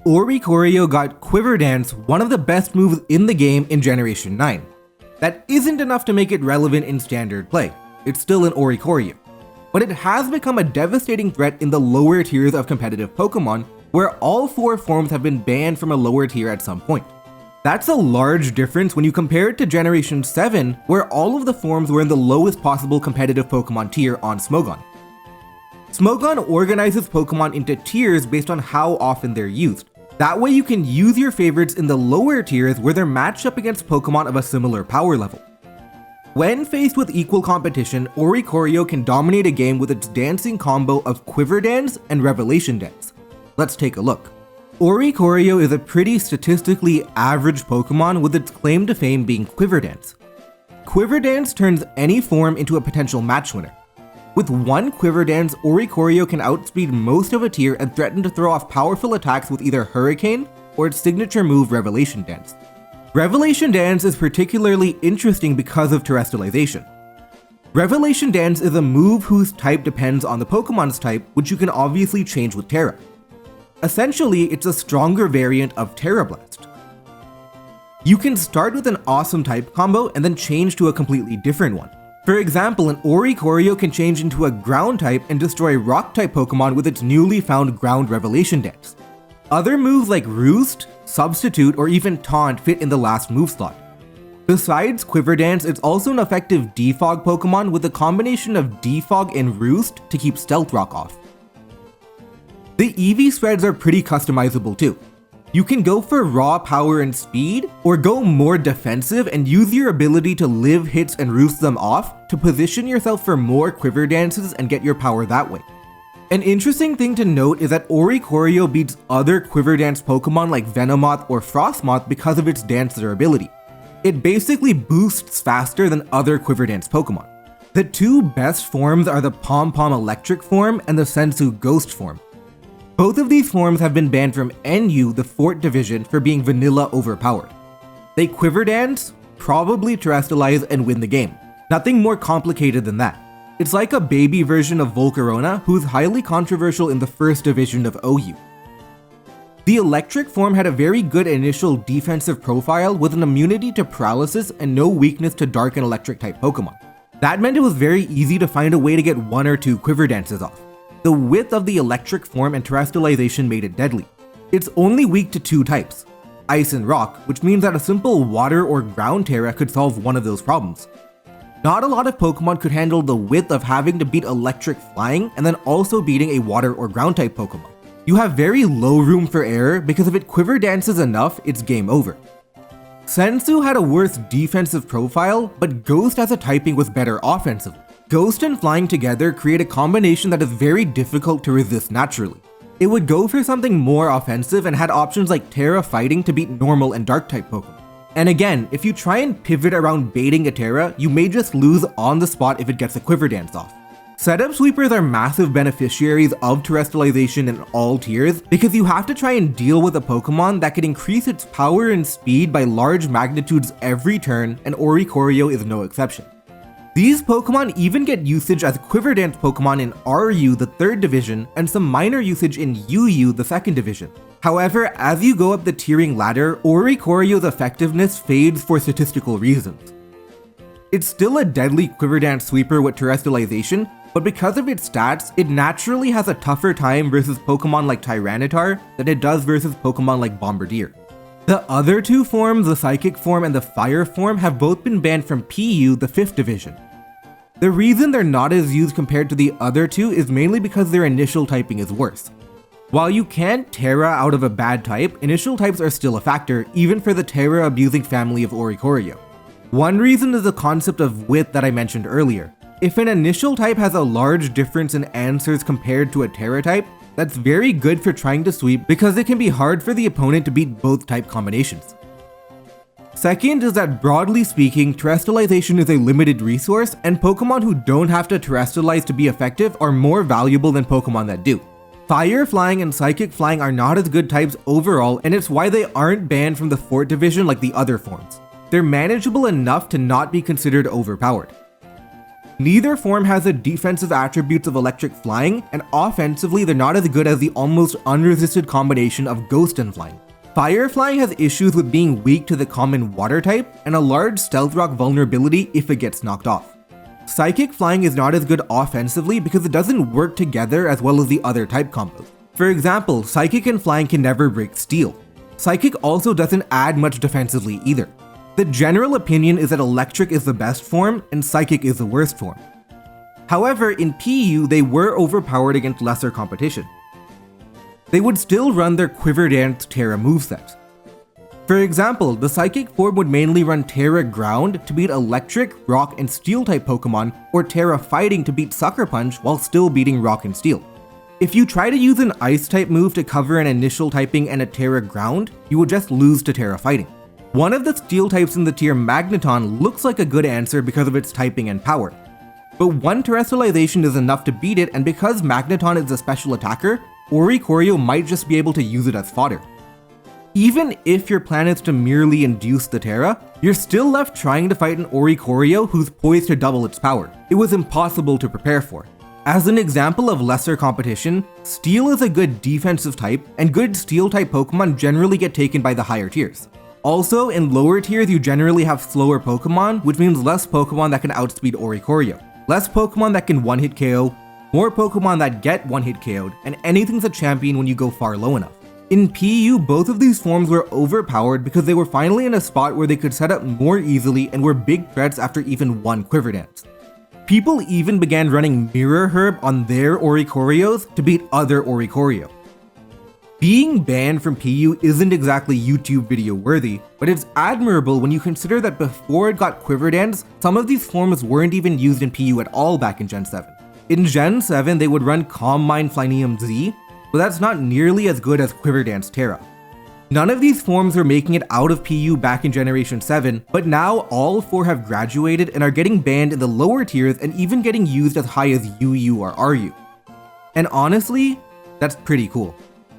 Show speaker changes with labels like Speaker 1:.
Speaker 1: Oricorio got Quiver Dance, one of the best moves in the game in Generation 9. That isn't enough to make it relevant in standard play. It's still an Oricorio. But it has become a devastating threat in the lower tiers of competitive Pokemon, where all 4 forms have been banned from a lower tier at some point. That's a large difference when you compare it to Generation 7, where all of the forms were in the lowest possible competitive Pokemon tier on Smogon. Smogon organizes Pokemon into tiers based on how often they're used. That way you can use your favorites in the lower tiers where they're matched up against Pokemon of a similar power level. When faced with equal competition, Oricorio can dominate a game with its dancing combo of Quiver Dance and Revelation Dance. Let's take a look. Oricorio is a pretty statistically average Pokemon with its claim to fame being Quiver Dance. Quiver Dance turns any form into a potential match winner. With one Quiver Dance, Oricorio can outspeed most of a tier and threaten to throw off powerful attacks with either Hurricane or its signature move Revelation Dance. Revelation Dance is particularly interesting because of terrestrialization. Revelation Dance is a move whose type depends on the Pokemon's type, which you can obviously change with Terra. Essentially, it's a stronger variant of Terra Blast. You can start with an awesome type combo and then change to a completely different one. For example, an Oricorio can change into a ground type and destroy rock type Pokemon with its newly found ground Revelation Dance. Other moves like Roost, Substitute, or even Taunt fit in the last move slot. Besides Quiver Dance, it's also an effective defog Pokemon with a combination of defog and Roost to keep Stealth Rock off. The EV spreads are pretty customizable too. You can go for raw power and speed, or go more defensive and use your ability to live hits and roost them off to position yourself for more Quiver Dances and get your power that way. An interesting thing to note is that Oricorio beats other Quiver Dance Pokemon like Venomoth or Frostmoth because of its dance durability. It basically boosts faster than other Quiver Dance Pokemon. The 2 best forms are the Pom Pom Electric form and the Sensu Ghost form. Both of these forms have been banned from NU, the 4th division, for being vanilla overpowered. They Quiver Dance, probably Terrestrialize, and win the game. Nothing more complicated than that. It's like a baby version of Volcarona, who's highly controversial in the 1st division of OU. The electric form had a very good initial defensive profile with an immunity to paralysis and no weakness to dark and electric type Pokemon. That meant it was very easy to find a way to get 1 or 2 Quiver Dances off. The width of the electric form and terrestrialization made it deadly. It's only weak to 2 types, Ice and Rock, which means that a simple water or ground Terra could solve one of those problems. Not a lot of Pokemon could handle the width of having to beat electric flying and then also beating a water or ground type Pokemon. You have very low room for error because if it Quiver Dances enough, it's game over. Sensu had a worse defensive profile, but Ghost as a typing was better offensively. Ghost and Flying together create a combination that is very difficult to resist naturally. It would go for something more offensive and had options like Terra Fighting to beat normal and dark type Pokemon. And again, if you try and pivot around baiting a Terra, you may just lose on the spot if it gets a Quiver Dance off. Setup sweepers are massive beneficiaries of terrestrialization in all tiers because you have to try and deal with a Pokemon that can increase its power and speed by large magnitudes every turn, and Oricorio is no exception. These Pokemon even get usage as Quiver Dance Pokemon in RU, the 3rd division, and some minor usage in UU, the 2nd division. However, as you go up the tiering ladder, Oricorio's effectiveness fades for statistical reasons. It's still a deadly Quiver Dance sweeper with terrestrialization, but because of its stats, it naturally has a tougher time versus Pokemon like Tyranitar than it does versus Pokemon like Bombardier. The other 2 forms, the Psychic form and the Fire form, have both been banned from PU, the 5th division. The reason they're not as used compared to the other 2 is mainly because their initial typing is worse. While you can't Terra out of a bad type, initial types are still a factor, even for the Terra-abusing family of Oricorio. One reason is the concept of width that I mentioned earlier. If an initial type has a large difference in answers compared to a Terra type, that's very good for trying to sweep because it can be hard for the opponent to beat both type combinations. Second is that broadly speaking, terrestrialization is a limited resource, and Pokemon who don't have to terrestrialize to be effective are more valuable than Pokemon that do. Fire Flying and Psychic Flying are not as good types overall, and it's why they aren't banned from the 4th division like the other forms. They're manageable enough to not be considered overpowered. Neither form has the defensive attributes of Electric Flying, and offensively they're not as good as the almost unresisted combination of Ghost and Flying. Fire Flying has issues with being weak to the common Water type, and a large Stealth Rock vulnerability if it gets knocked off. Psychic Flying is not as good offensively because it doesn't work together as well as the other type combos. For example, Psychic and Flying can never break Steel. Psychic also doesn't add much defensively either. The general opinion is that Electric is the best form and Psychic is the worst form. However, in PU, they were overpowered against lesser competition. They would still run their Quiver Dance Terra moveset. For example, the Psychic form would mainly run Terra Ground to beat Electric, Rock, and Steel type Pokemon, or Terra Fighting to beat Sucker Punch while still beating Rock and Steel. If you try to use an Ice type move to cover an initial typing and a Terra Ground, you would just lose to Terra Fighting. One of the Steel types in the tier Magneton looks like a good answer because of its typing and power. But one Terrestrialization is enough to beat it, and because Magneton is a special attacker, Oricorio might just be able to use it as fodder. Even if your plan is to merely induce the Terra, you're still left trying to fight an Oricorio who's poised to double its power. It was impossible to prepare for. As an example of lesser competition, Steel is a good defensive type, and good Steel type Pokemon generally get taken by the higher tiers. Also, in lower tiers you generally have slower Pokemon, which means less Pokemon that can outspeed Oricorio, less Pokemon that can one-hit KO, more Pokemon that get one-hit KO'd, and anything's a champion when you go far low enough. In PU, both of these forms were overpowered because they were finally in a spot where they could set up more easily and were big threats after even one Quiver Dance. People even began running Mirror Herb on their Oricorios to beat other Oricorio. Being banned from PU isn't exactly YouTube video worthy, but it's admirable when you consider that before it got Quiver Dance, some of these forms weren't even used in PU at all back in Gen 7. In Gen 7, they would run Calm Mind Flyneum Z, but that's not nearly as good as Quiver Dance Terra. None of these forms were making it out of PU back in Generation 7, but now all 4 have graduated and are getting banned in the lower tiers and even getting used as high as UU or RU. And honestly, that's pretty cool.